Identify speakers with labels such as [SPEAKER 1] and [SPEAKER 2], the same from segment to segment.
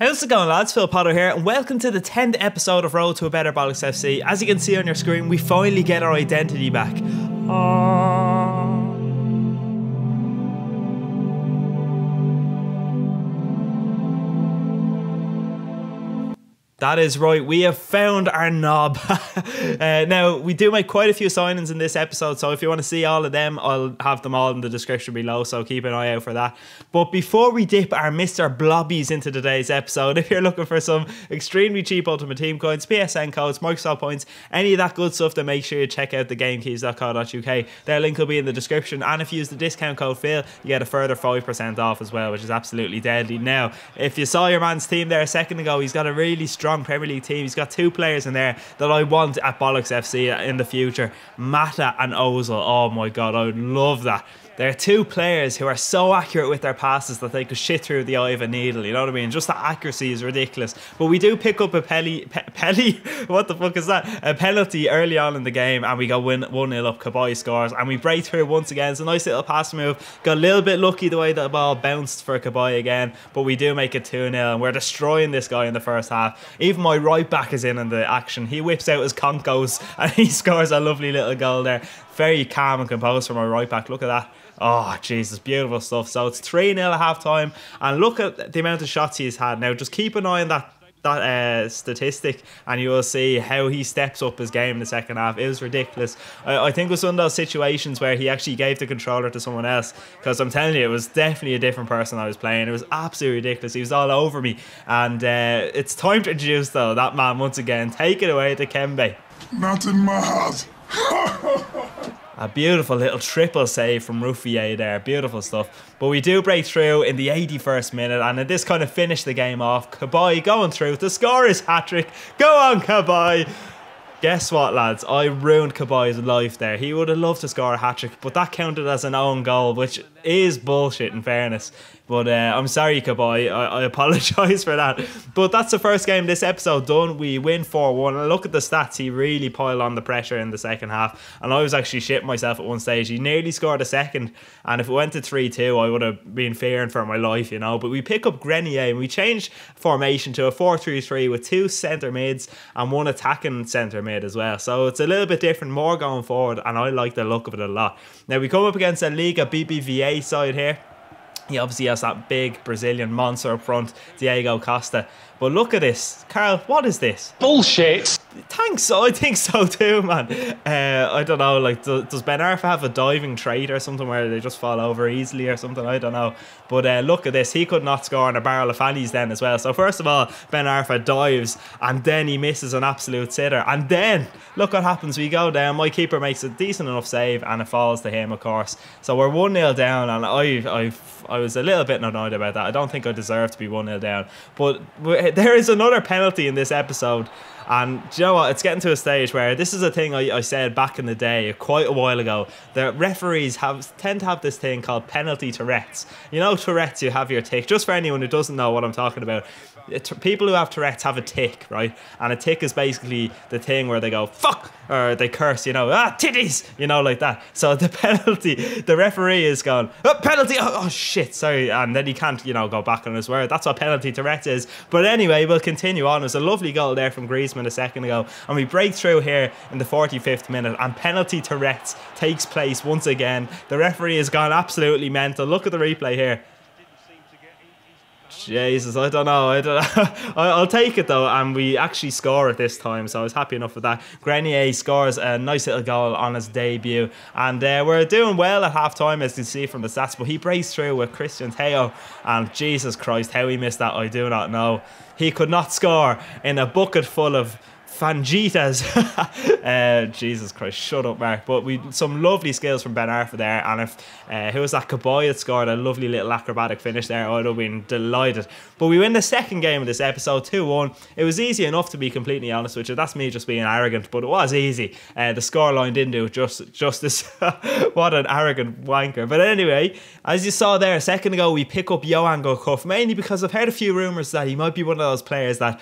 [SPEAKER 1] How's it going, lads? Phil Potter here, and welcome to the 10th episode of Road to a Better Bollocks FC. As you can see on your screen, we finally get our identity back. That is right, we have found our knob. Now, we do make quite a few signings in this episode, so if you want to see all of them, I'll have them all in the description below, so keep an eye out for that. But before we dip our Mr. Blobbies into today's episode, if you're looking for some extremely cheap Ultimate Team coins, PSN codes, Microsoft points, any of that good stuff, then make sure you check out thegamekeys.co.uk. Their link will be in the description, and if you use the discount code Phil, you get a further 5% off as well, which is absolutely deadly. Now, if you saw your man's team there a second ago, he's got a really strong Premier League team. He's got two players in there that I want at Bollocks FC in the future, Mata and Ozil. Oh my god, I would love that. They're two players who are so accurate with their passes that they could shit through the eye of a needle, you know what I mean? Just the accuracy is ridiculous. But we do pick up a what the fuck is that? A penalty early on in the game, and we go 1-0 up. Kabay scores, and we break through once again. It's a nice little pass move. Got a little bit lucky the way that the ball bounced for Kabay again, but we do make it 2-0, and we're destroying this guy in the first half. Even my right back is in the action. He whips out his conkos, and he scores a lovely little goal there. Very calm and composed for my right back. Look at that. Oh, Jesus, beautiful stuff. So it's 3-0 at half time, and look at the amount of shots he's had. Now, just keep an eye on that statistic, and you will see how he steps up his game in the second half. It was ridiculous. I think it was one of those situations where he actually gave the controller to someone else, because I'm telling you, it was definitely a different person I was playing. It was absolutely ridiculous. He was all over me, and it's time to introduce, though, that man once again. Take it away to Kembe.
[SPEAKER 2] Not in my heart.
[SPEAKER 1] A beautiful little triple save from Ruffier there. Beautiful stuff. But we do break through in the 81st minute, and this kind of finished the game off. Kabay going through to score his hat-trick. Go on, Kabay. Guess what, lads? I ruined Kabay's life there. He would have loved to score a hat-trick, but that counted as an own goal, which is bullshit in fairness. But I'm sorry, Kabay. I apologise for that. But that's the first game of this episode done. We win 4-1. And look at the stats. He really piled on the pressure in the second half. And I was actually shitting myself at one stage. He nearly scored a second. And if it went to 3-2, I would have been fearing for my life, you know. But we pick up Grenier, and we change formation to a 4-3-3 with two centre mids and one attacking centre mid as well. So it's a little bit different, more going forward. And I like the look of it a lot. Now we come up against a Liga BBVA side here. He obviously has that big Brazilian monster up front, Diego Costa. But look at this. Carl, what is this?
[SPEAKER 3] Bullshit.
[SPEAKER 1] Thanks, I think so too, man. I don't know, like, does Ben Arfa have a diving trait or something where they just fall over easily or something? I don't know. But look at this. He could not score on a barrel of fannies then as well. So first of all, Ben Arfa dives, and then he misses an absolute sitter. And then, look what happens. We go down. My keeper makes a decent enough save, and it falls to him, of course. So we're 1-0 down, and I was a little bit annoyed about that. I don't think I deserve to be 1-0 down. But there is another penalty in this episode. And do you know what? It's getting to a stage where this is a thing I said back in the day, quite a while ago. The referees tend to have this thing called penalty Tourette's. You know, Tourette's, you have your tick. Just for anyone who doesn't know what I'm talking about, people who have Tourette's have a tick, right? And a tick is basically the thing where they go, fuck, or they curse, you know, titties, you know, like that. So the penalty, the referee is going, penalty, oh shit, sorry. And then he can't, you know, go back on his word. That's what penalty Tourette's is. But anyway, we'll continue on. There's a lovely goal there from Griezmann a second ago, and we break through here in the 45th minute, and penalty Tourette's takes place once again. The referee has gone absolutely mental. Look at the replay here. Jesus, I don't know. I'll take it though, and we actually score it this time, so I was happy enough with that. Grenier scores a nice little goal on his debut, and we're doing well at half time, as you can see from the stats. But he breaks through with Christian Teo, and Jesus Christ, how he missed that, I do not know. He could not score in a bucket full of Fangitas. Jesus Christ, shut up, Mark. But we some lovely skills from Ben Arfa there, and if who was that, Kabay that scored a lovely little acrobatic finish there, I'd have been delighted. But we win the second game of this episode 2-1. It was easy enough, to be completely honest with you. That's me just being arrogant, but it was easy. The scoreline didn't do it justice. What an arrogant wanker. But anyway, as you saw there a second ago, we pick up Gourcuff, mainly because I've heard a few rumours that he might be one of those players that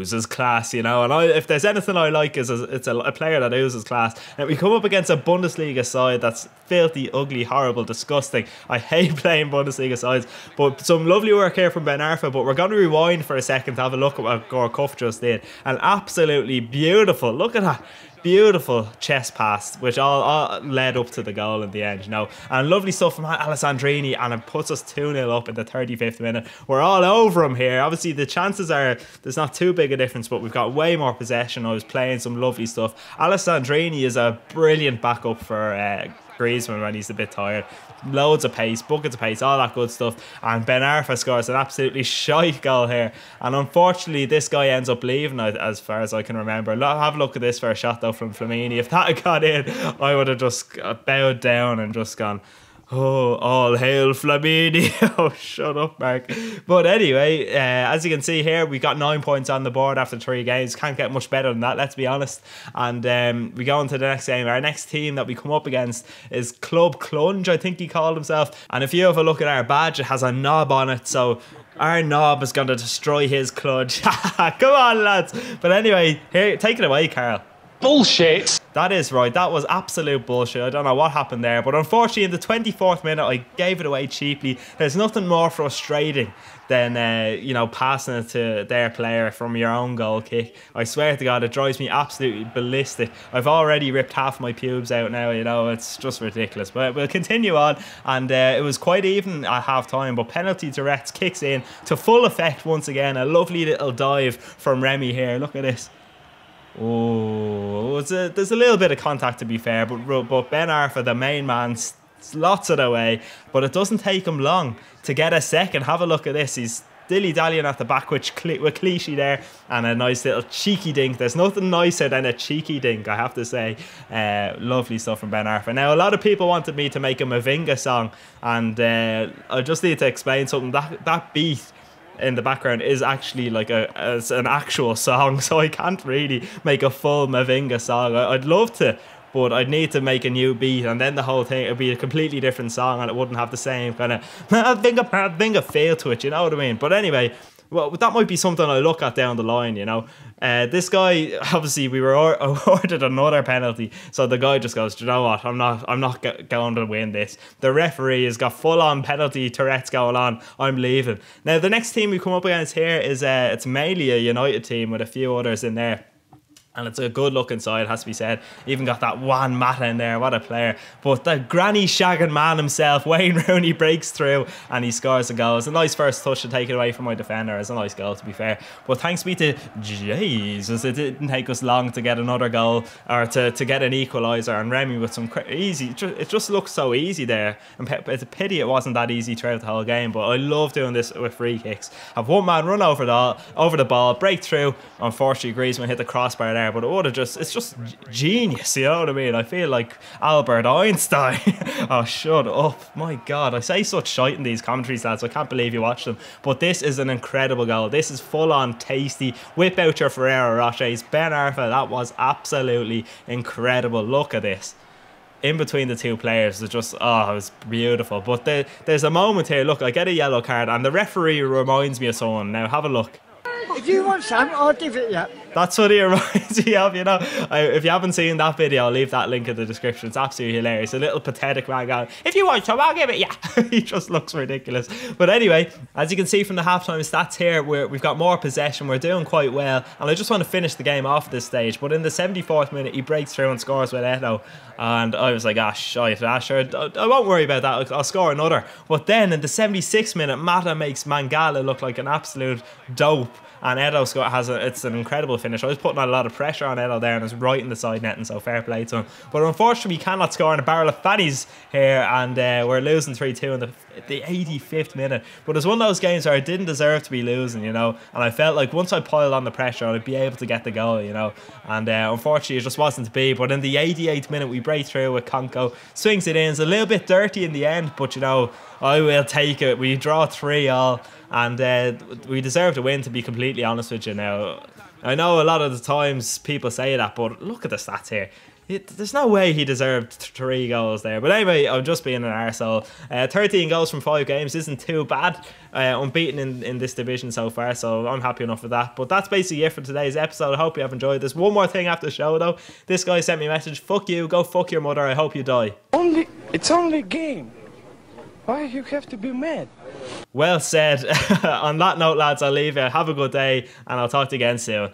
[SPEAKER 1] oozes class, you know. And if there's anything I like, is it's a player that oozes class. And we come up against a Bundesliga side that's filthy, ugly, horrible, disgusting. I hate playing Bundesliga sides, but some lovely work here from Ben Arfa. But we're going to rewind for a second to have a look at what Gourcuff just did. And absolutely beautiful. Look at that. Beautiful chest pass, which all led up to the goal in the end, you know. And lovely stuff from Alessandrini, and it puts us 2-0 up in the 35th minute. We're all over him here. Obviously, the chances are there's not too big a difference, but we've got way more possession. I was playing some lovely stuff. Alessandrini is a brilliant backup for Griezmann when he's a bit tired. Loads of pace, buckets of pace, all that good stuff. And Ben Arfa scores an absolutely shite goal here. And unfortunately, this guy ends up leaving, as far as I can remember. Have a look at this for a shot though from Flamini. If that had got in, I would have just bowed down and just gone, oh, all hail Flamini. Oh, shut up, Mark. But anyway, as you can see here, we got 9 points on the board after 3 games. Can't get much better than that, let's be honest. And we go on to the next game. Our next team that we come up against is Club Clunge, I think he called himself. And if you have a look at our badge, it has a knob on it. So our knob is going to destroy his clutch. Come on, lads. But anyway, here, take it away, Carl.
[SPEAKER 3] Bullshit.
[SPEAKER 1] That is right. That was absolute bullshit. I don't know what happened there. But unfortunately, in the 24th minute, I gave it away cheaply. There's nothing more frustrating than, you know, passing it to their player from your own goal kick. I swear to God, it drives me absolutely ballistic. I've already ripped half my pubes out now, you know. It's just ridiculous. But we'll continue on. And it was quite even at half time. But penalty Tourettetes kicks in to full effect once again. A lovely little dive from Remy here. Look at this. Oh, there's a little bit of contact, to be fair, but Ben Arfa, the main man, slots it away, but it doesn't take him long to get a second. Have a look at this. He's dilly-dallying at the back with Clichy there, and a nice little cheeky dink. There's nothing nicer than a cheeky dink, I have to say. Lovely stuff from Ben Arfa. Now, a lot of people wanted me to make a Mavinga song, and I just need to explain something. That beat in the background is actually like an actual song, so I can't really make a full Mavinga song. I'd love to, but I'd need to make a new beat, and then the whole thing would be a completely different song, and it wouldn't have the same kind of Mavinga feel to it, you know what I mean? But anyway, well, that might be something I look at down the line, you know. This guy, obviously, we were awarded another penalty, so the guy just goes, do you know what? I'm not going to win this. The referee has got full-on penalty Tourettetes going on. I'm leaving. Now, the next team we come up against here is it's mainly a United team with a few others in there. And it's a good looking side, has to be said. Even got that Juan Mata in there, what a player. But the granny shagging man himself, Wayne Rooney, breaks through and he scores a goal. It's a nice first touch to take it away from my defender. It's a nice goal, to be fair. But thanks be to Jesus, it didn't take us long to get another goal, or to get an equaliser. And Remy with some easy, it just looks so easy there. And it's a pity it wasn't that easy throughout the whole game. But I love doing this with free kicks. Have one man run over the ball, break through. Unfortunately, Griezmann hit the crossbar there. But it would have it's just genius, you know what I mean? I feel like Albert Einstein. Oh, shut up. My God, I say such shite in these commentaries, lads. I can't believe you watch them. But this is an incredible goal. This is full on tasty. Whip out your Ferrero Rochers. Ben Arfa, that was absolutely incredible. Look at this. In between the two players, it just, oh, it was beautiful. But there's a moment here. Look, I get a yellow card, and the referee reminds me of someone. Now, have a look.
[SPEAKER 4] If you want some, I'll give it you.
[SPEAKER 1] That's what he reminds me of, you know. If you haven't seen that video, I'll leave that link in the description. It's absolutely hilarious. A little pathetic man going, if you want some, I'll give it you. He just looks ridiculous. But anyway, as you can see from the halftime stats here, we've got more possession. We're doing quite well. And I just want to finish the game off at this stage. But in the 74th minute, he breaks through and scores with Eto. And I was like, shite, sure, I won't worry about that. I'll score another. But then in the 76th minute, Mata makes Mangala look like an absolute dope. And Edo it's an incredible finish. I was putting a lot of pressure on Edo there, and it's right in the side netting, so fair play to him. But unfortunately, we cannot score in a barrel of fannies here, and we're losing 3-2 in the 85th minute. But it's one of those games where I didn't deserve to be losing, you know. And I felt like once I piled on the pressure, I'd be able to get the goal, you know. And unfortunately, it just wasn't to be. But in the 88th minute, we break through with Konko, swings it in. It's a little bit dirty in the end, but you know, I will take it. We draw 3-3. And we deserve to win, to be completely honest with you now. I know a lot of the times people say that, but look at the stats here. There's no way he deserved 3 goals there. But anyway, I'm just being an arsehole. 13 goals from 5 games isn't too bad. Unbeaten in this division so far, so I'm happy enough with that. But that's basically it for today's episode. I hope you have enjoyed this. One more thing after the show though. This guy sent me a message. Fuck you, go fuck your mother. I hope you die.
[SPEAKER 3] It's only a game. Why you have to be mad?
[SPEAKER 1] Well said. On that note, lads, I'll leave you. Have a good day, and I'll talk to you again soon.